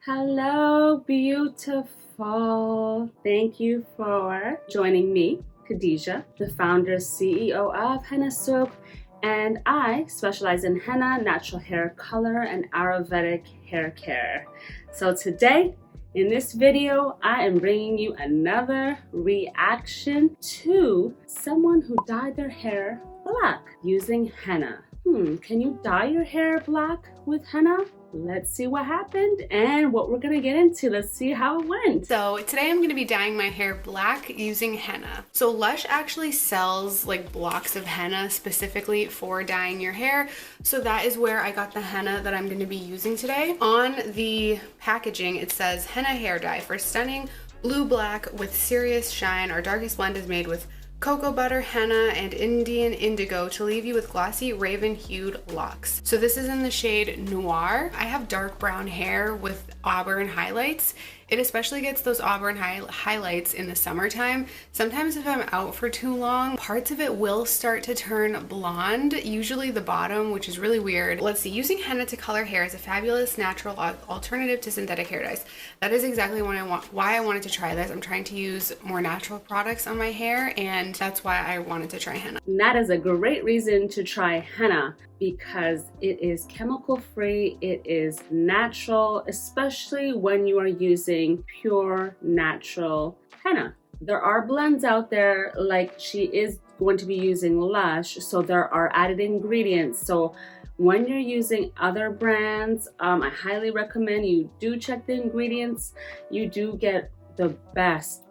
Hello, beautiful. Thank you for joining me, Khadija, the founder CEO of Henna Sooq, and I specialize in henna, natural hair color, and Ayurvedic hair care. So today, in this video, I am bringing you another reaction to someone who dyed their hair black using henna. Can you dye your hair black with henna? Let's see what happened and what we're gonna get into. Let's see how it went. So today I'm gonna be dyeing my hair black using henna. So Lush actually sells like blocks of henna specifically for dyeing your hair. So that is where I got the henna that I'm gonna be using today. On the packaging, it says henna hair dye for stunning blue black with serious shine. Our darkest blend is made with cocoa butter, henna, and Indian indigo to leave you with glossy raven-hued locks. So this is in the shade Noir. I have dark brown hair with auburn highlights. It especially gets those auburn highlights in the summertime. Sometimes if I'm out for too long, parts of it will start to turn blonde, usually the bottom, which is really weird. Let's see, using henna to color hair is a fabulous natural alternative to synthetic hair dyes. That is exactly what why I wanted to try this. I'm trying to use more natural products on my hair, and that's why I wanted to try henna. And that is a great reason to try henna because it is chemical free, it is natural, especially when you are using pure natural henna. There are blends out there, like she is going to be using Lush, so there are added ingredients. So when you're using other brands, I highly recommend you do check the ingredients. You do get the best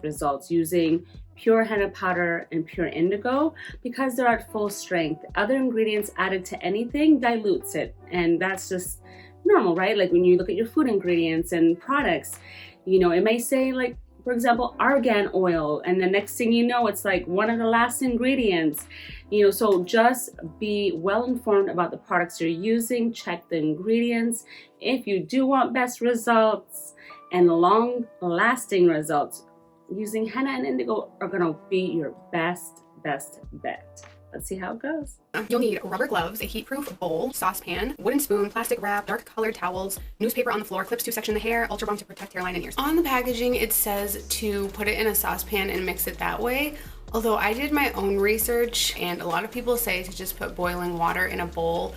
results using pure henna powder and pure indigo because they're at full strength. Other ingredients added to anything dilutes it, and that's just normal, right? Like when you look at your food ingredients and products, you know, it may say, like, for example, argan oil, and the next thing you know, it's like one of the last ingredients, you know. So just be well informed about the products you're using, check the ingredients. If you do want best results and long lasting results, using henna and indigo are gonna be your best bet. Let's see how it goes. You'll need rubber gloves, a heat-proof bowl, saucepan, wooden spoon, plastic wrap, dark colored towels, newspaper on the floor, clips to section the hair, ultra balm to protect hairline and ears. On the packaging, it says to put it in a saucepan and mix it that way. Although I did my own research, and a lot of people say to just put boiling water in a bowl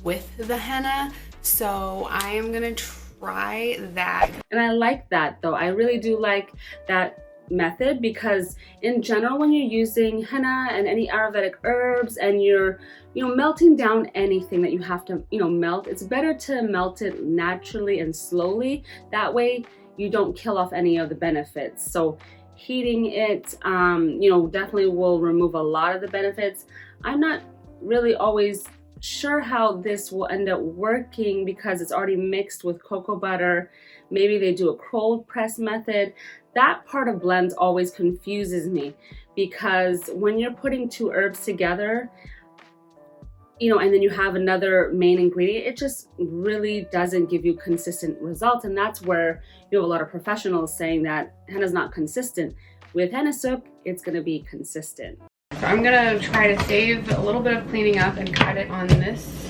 with the henna. So I am gonna try that. And I like that though. I really do like that method because in general, when you're using henna and any Ayurvedic herbs and you're, you know, melting down anything that you have to, you know, melt, it's better to melt it naturally and slowly. That way you don't kill off any of the benefits. So heating it, you know, definitely will remove a lot of the benefits. I'm not really always sure how this will end up working because it's already mixed with cocoa butter. Maybe they do a cold press method. That part of blends always confuses me because when you're putting two herbs together, you know, and then you have another main ingredient, it just really doesn't give you consistent results. And that's where you have a lot of professionals saying that henna's not consistent. With Henna Sooq, it's gonna be consistent. So I'm gonna try to save a little bit of cleaning up and cut it on this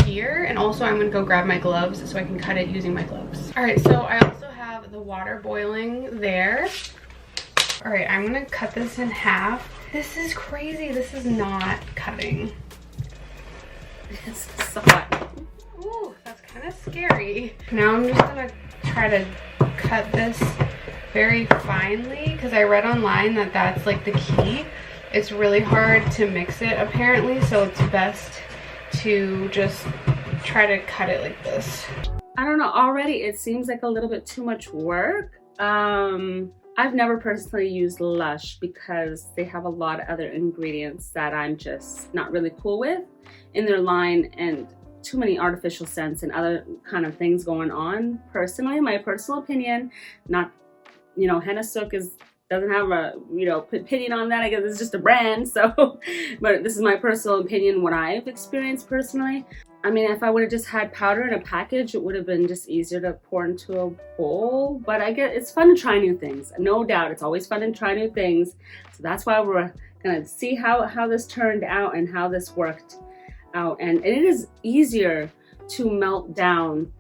here. And also I'm gonna go grab my gloves so I can cut it using my gloves. All right, so I also have the water boiling there. All right, I'm gonna cut this in half. This is crazy, this is not cutting. It's so hot. Ooh, that's kind of scary. Now I'm just gonna try to cut this very finely because I read online that that's like the key. It's really hard to mix it apparently, so it's best to just try to cut it like this. I don't know, already it seems like a little bit too much work. I've never personally used Lush because they have a lot of other ingredients that I'm just not really cool with in their line, and too many artificial scents and other kind of things going on. Personally, my personal opinion, not, you know, Henna Sooq doesn't have a, you know, opinion on that. I guess it's just a brand, so, but this is my personal opinion, what I've experienced personally. I mean, if I would have just had powder in a package, it would have been just easier to pour into a bowl. But I get it's fun to try new things. No doubt, it's always fun to try new things. So that's why we're gonna see how this turned out and how this worked out. And it is easier to melt down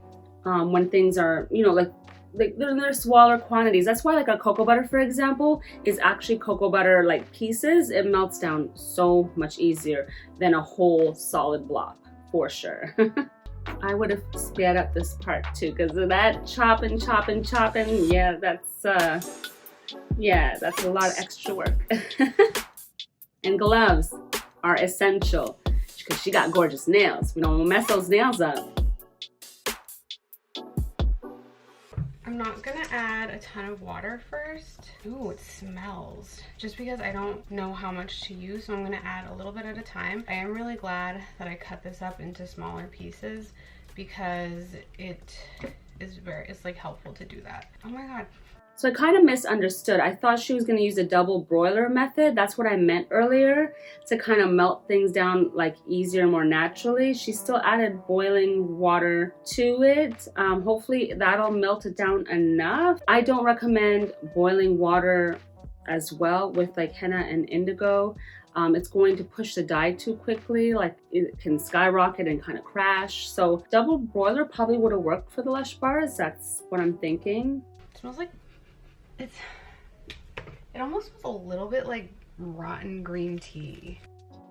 when things are, you know, like they're smaller quantities. That's why like a cocoa butter, for example, is actually cocoa butter like pieces. It melts down so much easier than a whole solid block, for sure. I would have sped up this part too, because of that chopping. Yeah, that's a lot of extra work. And gloves are essential because she got gorgeous nails. We don't want to mess those nails up. I'm not gonna add a ton of water first. Ooh, it smells. Just because I don't know how much to use, so I'm gonna add a little bit at a time. I am really glad that I cut this up into smaller pieces because it's like helpful to do that. Oh my God. So I kind of misunderstood. I thought she was going to use a double broiler method. That's what I meant earlier, to kind of melt things down like easier and more naturally. She still added boiling water to it. Hopefully that'll melt it down enough. I don't recommend boiling water as well with like henna and indigo. It's going to push the dye too quickly, like it can skyrocket and kind of crash. So double broiler probably would have worked for the Lush bars. That's what I'm thinking. It smells like it almost smells a little bit like rotten green tea.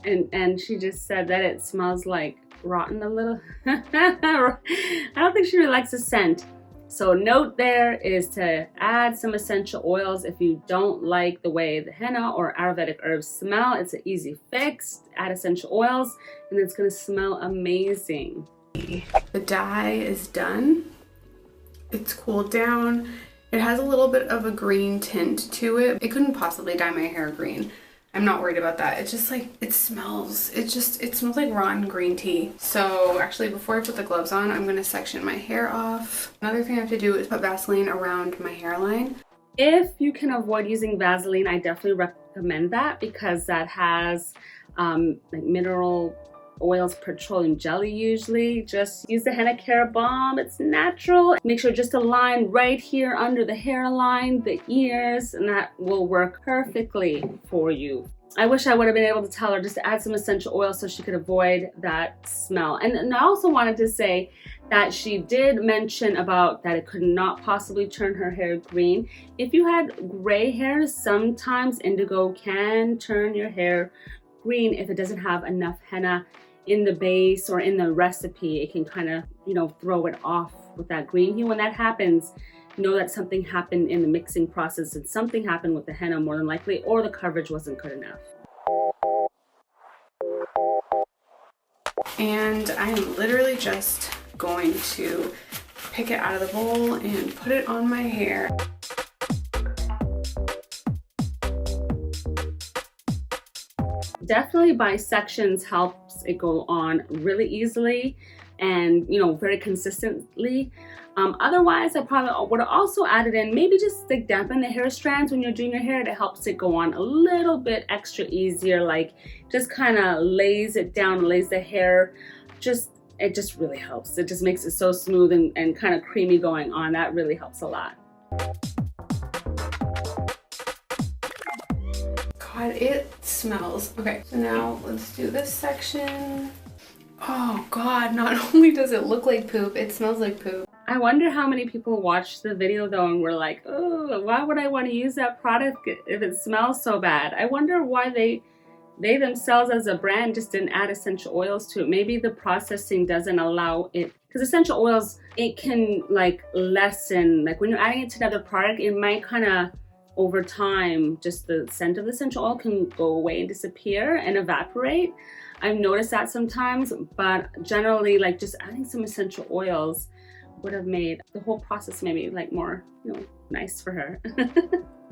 And she just said that it smells like rotten a little. I don't think she really likes the scent. So note there is to add some essential oils if you don't like the way the henna or Ayurvedic herbs smell. It's an easy fix. Add essential oils and it's gonna smell amazing. The dye is done. It's cooled down. It has a little bit of a green tint to it. It couldn't possibly dye my hair green. I'm not worried about that. It's just like, it smells like rotten green tea. So actually before I put the gloves on, I'm gonna section my hair off. Another thing I have to do is put Vaseline around my hairline. If you can avoid using Vaseline, I definitely recommend that because that has like mineral oils, petroleum jelly usually. Just use the henna care balm. It's natural. Make sure just a line right here under the hairline, the ears, and that will work perfectly for you. I wish I would have been able to tell her just to add some essential oil so she could avoid that smell. And I also wanted to say that she did mention about that it could not possibly turn her hair green. If you had gray hair, sometimes indigo can turn your hair green if it doesn't have enough henna in the base or in the recipe. It can kind of, you know, throw it off with that green hue. When that happens, know that something happened in the mixing process and something happened with the henna more than likely, or the coverage wasn't good enough. And I am literally just going to pick it out of the bowl and put it on my hair. Definitely by sections helps it go on really easily and, you know, very consistently. Otherwise, I probably would have also added in maybe just like dampen the hair strands when you're doing your hair. It helps it go on a little bit extra easier, like just kind of lays it down, lays the hair. It just really helps. It just makes it so smooth and kind of creamy going on. That really helps a lot. God, it smells. Okay, so now let's do this section. Oh God, not only does it look like poop, it smells like poop. I wonder how many people watched the video though and were like, oh, why would I want to use that product if it smells so bad? I wonder why they themselves as a brand just didn't add essential oils to it. Maybe the processing doesn't allow it, because essential oils, it can like lessen, like when you're adding it to another product, it might kind of over time, just the scent of the essential oil can go away and disappear and evaporate. I've noticed that sometimes, but generally like just adding some essential oils would have made the whole process maybe like more, you know, nice for her.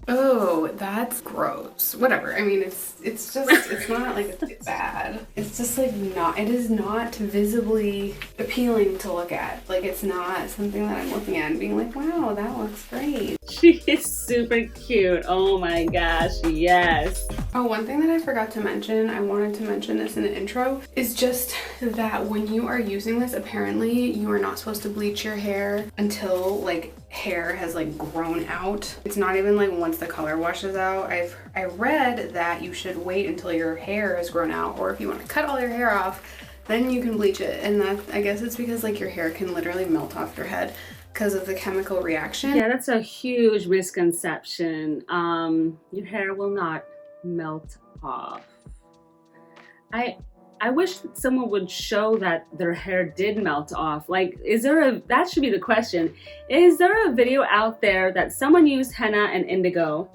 Oh, that's gross. Whatever. I mean, it's not like it's bad. It's just like it is not visibly appealing to look at. Like it's not something that I'm looking at and being like, wow, that looks great. She is super cute. Oh my gosh, yes. Oh, one thing that I forgot to mention, I wanted to mention this in the intro, is just that when you are using this, apparently you are not supposed to bleach your hair until like hair has like grown out. It's not even like once the color washes out. I read that you should wait until your hair has grown out, or if you want to cut all your hair off, then you can bleach it. And that, I guess it's because like your hair can literally melt off your head because of the chemical reaction. Yeah, that's a huge misconception. Your hair will not melt off. I wish someone would show that their hair did melt off. Like, that should be the question. Is there a video out there that someone used henna and indigo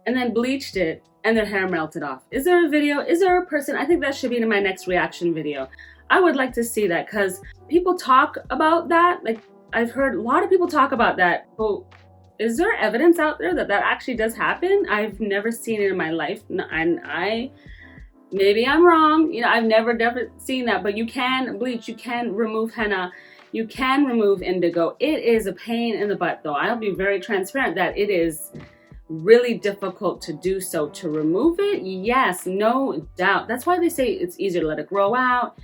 and then bleached it and their hair melted off? Is there a video? Is there a person? I think that should be in my next reaction video. I would like to see that because people talk about that. Like, I've heard a lot of people talk about that. Well, is there evidence out there that that actually does happen? I've never seen it in my life, and maybe I'm wrong. You know, I've never seen that, but you can bleach, you can remove henna, you can remove indigo. It is a pain in the butt though. I'll be very transparent that it is really difficult to do so. To remove it, yes, no doubt. That's why they say it's easier to let it grow out.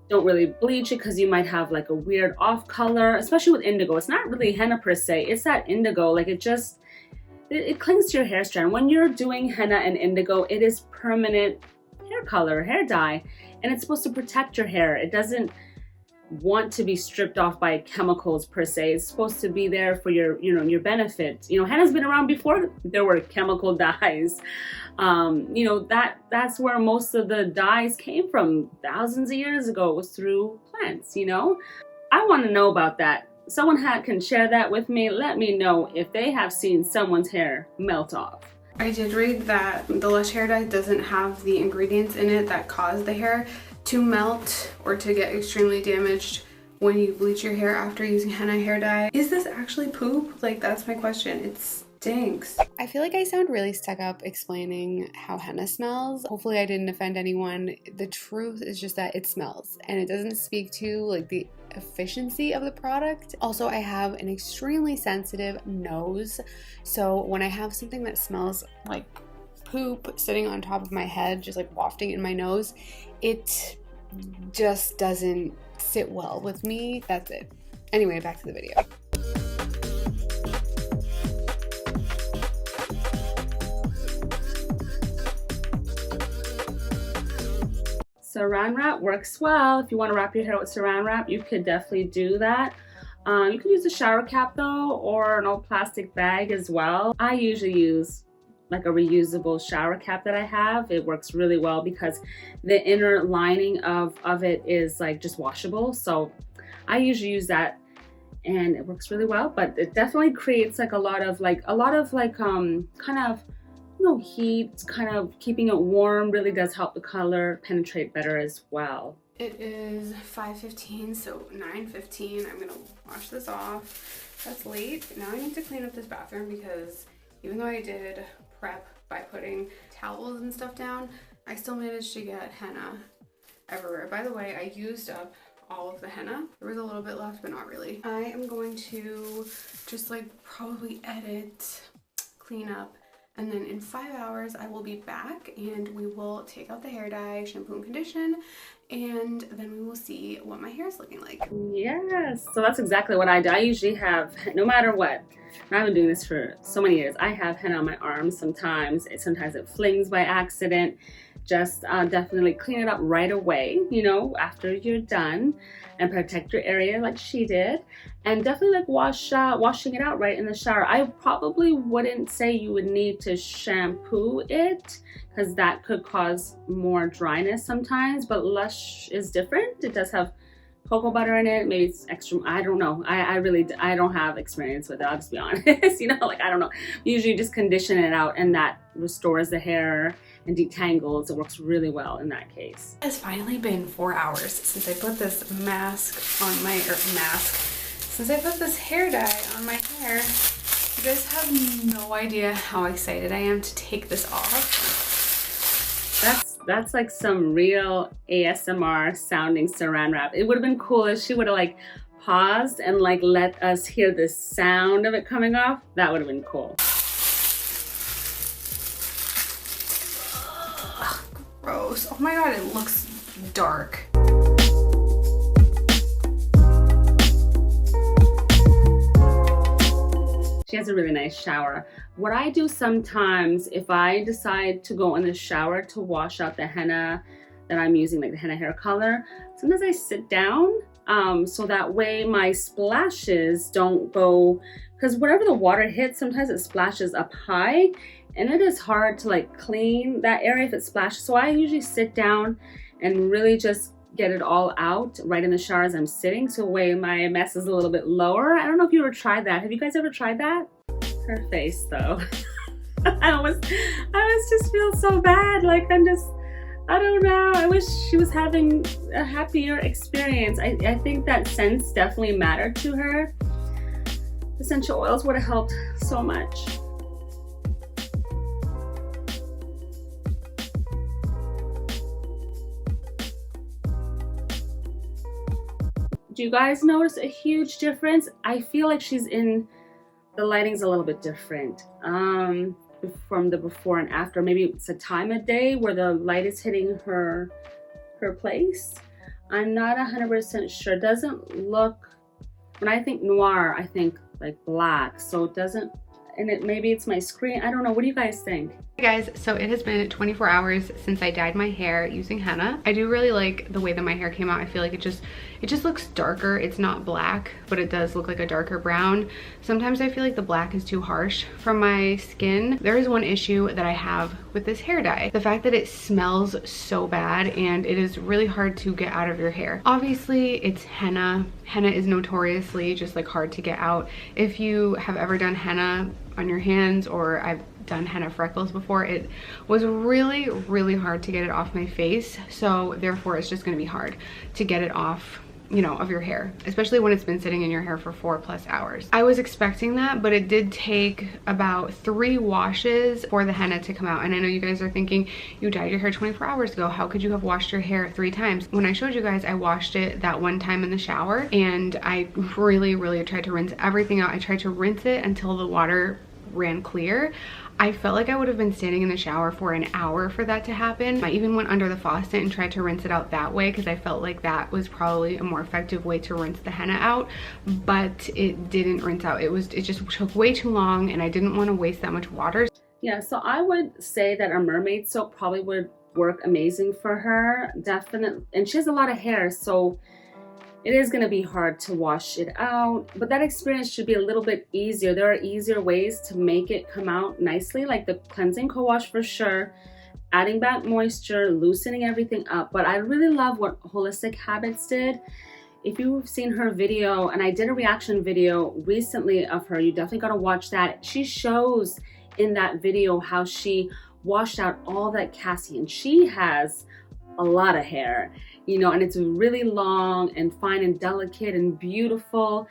Don't really bleach it because you might have like a weird off color, especially with indigo. It's not really henna per se, it's that indigo, like it clings to your hair strand. When you're doing henna and indigo, it is permanent hair color, hair dye, and it's supposed to protect your hair. It doesn't want to be stripped off by chemicals per se. It's supposed to be there for your, your benefit. Henna's been around before there were chemical dyes. That's where most of the dyes came from thousands of years ago. It was through plants. I want to know about that. Someone can share that with me. Let me know if they have seen someone's hair melt off. I did read that the Lush hair dye doesn't have the ingredients in it that cause the hair to melt or to get extremely damaged when you bleach your hair after using henna hair dye. Is this actually poop? Like, that's my question. It stinks. I feel like I sound really stuck up explaining how henna smells. Hopefully I didn't offend anyone. The truth is just that it smells, and it doesn't speak to like the efficiency of the product. Also, I have an extremely sensitive nose, so when I have something that smells like poop sitting on top of my head, just like wafting in my nose, it just doesn't sit well with me. That's it. Anyway, back to the video. Saran wrap works well. If you want to wrap your hair with saran wrap, you could definitely do that. You could use a shower cap though, or an old plastic bag as well. I usually use like a reusable shower cap that I have. It works really well because the inner lining of it is like just washable. So I usually use that and it works really well, but it definitely creates like a lot of kind of heat, kind of keeping it warm really does help the color penetrate better as well. It is 5:15, so 9:15. I'm gonna wash this off. That's late. Now I need to clean up this bathroom because even though I did prep by putting towels and stuff down, I still managed to get henna everywhere. By the way, I used up all of the henna. There was a little bit left, but not really. I am going to just like probably edit, clean up, and then in 5 hours I will be back and we will take out the hair dye, shampoo and condition, and then we will see what my hair is looking like. Yes, so that's exactly what I do. I usually have, no matter what, I've been doing this for so many years, I have henna on my arms sometimes. Sometimes it flings by accident. Just definitely clean it up right away, after you're done, and protect your area like she did. And definitely like washing it out right in the shower. I probably wouldn't say you would need to shampoo it because that could cause more dryness sometimes, but Lush is different. It does have cocoa butter in it. Maybe it's extra, I don't know. I don't have experience with it, I'll just be honest. I don't know. Usually just condition it out and that restores the hair and detangles. It works really well in that case. It's finally been 4 hours since I put this since I put this hair dye on my hair. You guys have no idea how excited I am to take this off. That's like some real ASMR sounding saran wrap. It would have been cool if she would have like paused and like let us hear the sound of it coming off. That would have been cool. Ugh, gross. Oh my god, it looks dark. She has a really nice shower. What I do sometimes, if I decide to go in the shower to wash out the henna that I'm using, like the henna hair color, sometimes I sit down so that way my splashes don't go, because whatever the water hits, sometimes it splashes up high and it is hard to like clean that area if it splashes. So I usually sit down and really just get it all out right in the shower as I'm sitting, so the way my mess is a little bit lower. I don't know if you ever tried that. Have you guys ever tried that? Her face though. I always just feel so bad. Like I don't know. I wish she was having a happier experience. I think that scents definitely mattered to her. Essential oils would have helped so much. Do you guys notice a huge difference? I feel like the lighting's a little bit different from the before and after. Maybe it's a time of day where the light is hitting her place. I'm not 100% sure. It doesn't look, when I think noir, I think like black. So it doesn't, and maybe it's my screen. I don't know. What do you guys think? Hey guys, so it has been 24 hours since I dyed my hair using henna. I do really like the way that my hair came out. I feel like it just looks darker. It's not black, but it does look like a darker brown. Sometimes I feel like the black is too harsh for my skin. There is one issue that I have with this hair dye. The fact that it smells so bad and it is really hard to get out of your hair. Obviously, it's henna. Henna is notoriously just like hard to get out. If you have ever done henna on your hands, or I've done henna freckles before, it was really hard to get it off my face. So therefore it's just going to be hard to get it off, you know, of your hair, especially when it's been sitting in your hair for 4+ hours. I was expecting that, but it did take about 3 washes for the henna to come out. And I know you guys are thinking, you dyed your hair 24 hours ago, how could you have washed your hair 3 times? When I showed you guys, I washed it that one time in the shower, and I really tried to rinse everything out. I tried to rinse it until the water ran clear. I felt like I would have been standing in the shower for an hour for that to happen. I even went under the faucet and tried to rinse it out that way, because I felt like that was probably a more effective way to rinse the henna out, but it didn't rinse out. It just took way too long, and I didn't want to waste that much water. Yeah, so I would say that a mermaid soap probably would work amazing for her, definitely. And she has a lot of hair, so it is going to be hard to wash it out, but that experience should be a little bit easier. There are easier ways to make it come out nicely, like the cleansing co-wash for sure, adding back moisture, loosening everything up. But I really love what Holistic Habits did. If you've seen her video, and I did a reaction video recently of her, you definitely got to watch that. She shows in that video how she washed out all that cassie, and she has a lot of hair, you know, and it's really long and fine and delicate and beautiful.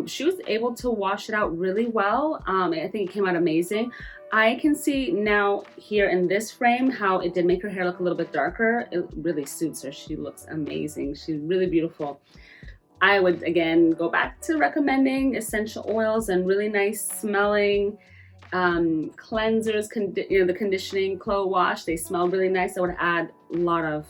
She was able to wash it out really well. I think it came out amazing. I can see now here in this frame how it did make her hair look a little bit darker. It really suits her. She looks amazing. She's really beautiful. I would again go back to recommending essential oils and really nice smelling cleansers, the conditioning clothes wash. They smell really nice. I would add a lot of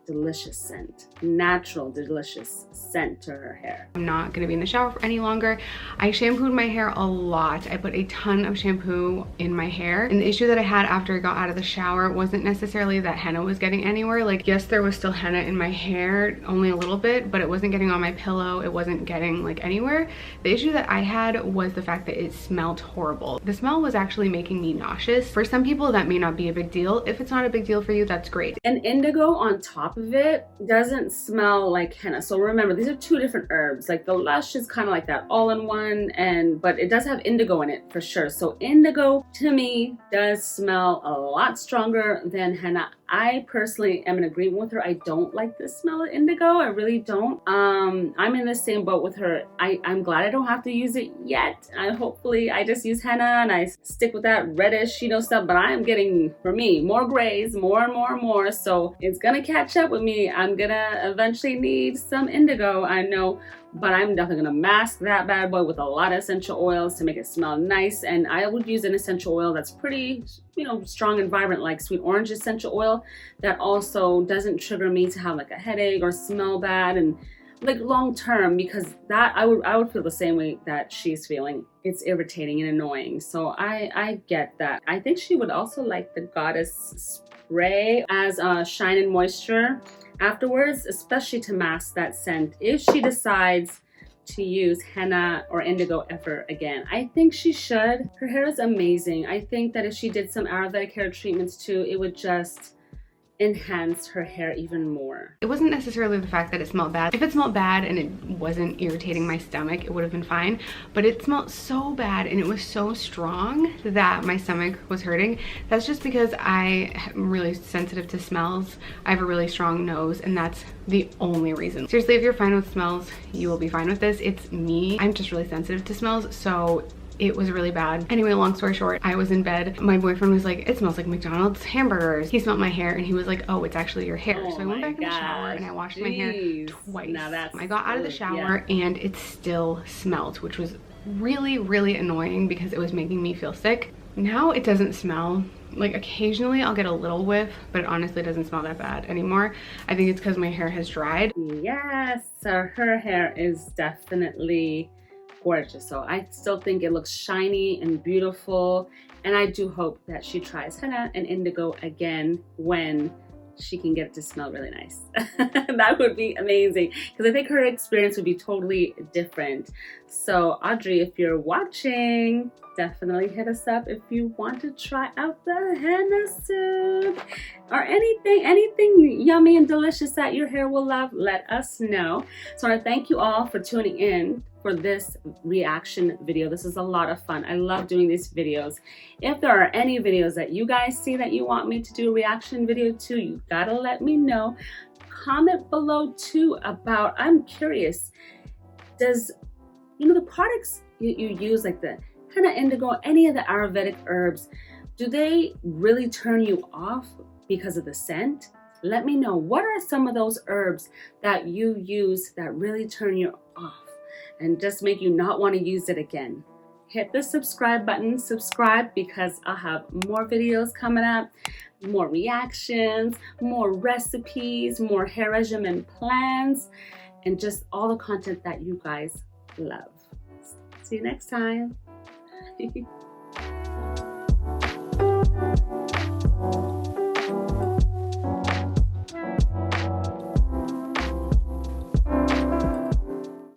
delicious scent, natural delicious scent to her hair. I'm not gonna be in the shower for any longer. I shampooed my hair a lot. I put a ton of shampoo in my hair, and the issue that I had after I got out of the shower wasn't necessarily that henna was getting anywhere. Like, yes, there was still henna in my hair, only a little bit, but it wasn't getting on my pillow. It wasn't getting like anywhere. The issue that I had was the fact that it smelled horrible. The smell was actually making me nauseous. For some people that may not be a big deal. If it's not a big deal for you, that's great. And indigo on top of it doesn't smell like henna. So remember, these are 2 different herbs. Like the Lush is kind of like that all-in-one, but it does have indigo in it for sure. So indigo to me does smell a lot stronger than henna. I personally am in agreement with her. I don't like the smell of indigo. I really don't. I'm in the same boat with her. I'm glad I don't have to use it yet. Hopefully I just use henna and I stick with that reddish, you know, stuff. But I am getting, for me, more grays, more and more. So it's gonna catch up with me. I'm gonna eventually need some indigo, I know. But I'm definitely gonna mask that bad boy with a lot of essential oils to make it smell nice. And I would use an essential oil that's pretty, you know, strong and vibrant, like sweet orange essential oil, that also doesn't trigger me to have like a headache or smell bad, and like long term, because that I would feel the same way that she's feeling. It's irritating and annoying. So I get that. I think she would also like the Goddess spray as a shine and moisture afterwards, especially to mask that scent if she decides to use henna or indigo ever again. I think she should. Her hair is amazing. I think that if she did some Ayurvedic hair treatments too, it would just enhance her hair even more. It wasn't necessarily the fact that it smelled bad. If it smelled bad and it wasn't irritating my stomach, it would have been fine. But it smelled so bad and it was so strong that my stomach was hurting. That's just because I am really sensitive to smells. I have a really strong nose, and that's the only reason. Seriously, if you're fine with smells, you will be fine with this. It's me. I'm just really sensitive to smells, so it was really bad. Anyway, long story short, I was in bed. My boyfriend was like, it smells like McDonald's hamburgers. He smelled my hair and he was like, oh, it's actually your hair. So I went back in the shower and I washed my hair twice. Now that's I got out of the shower and it still smelled, which was really, really annoying because it was making me feel sick. Now it doesn't smell. Like occasionally I'll get a little whiff, but it honestly doesn't smell that bad anymore. I think it's because my hair has dried. Yes, so her hair is definitely gorgeous. So I still think it looks shiny and beautiful, and I do hope that she tries henna and indigo again when she can get it to smell really nice. That would be amazing, because I think her experience would be totally different. So Audrey, if you're watching, definitely hit us up if you want to try out the Hennasooq or anything yummy and delicious that your hair will love. Let us know. So I want to thank you all for tuning in for this reaction video. This is a lot of fun. I love doing these videos. If there are any videos that you guys see that you want me to do a reaction video to, you gotta let me know. Comment below too about, I'm curious, does, you know, the products you use, like the henna, indigo, any of the Ayurvedic herbs, do they really turn you off because of the scent? Let me know. What are some of those herbs that you use that really turn you off and just make you not want to use it again? Hit the subscribe button, subscribe, because I'll have more videos coming up, more reactions, more recipes, more hair regimen plans, and just all the content that you guys love. See you next time.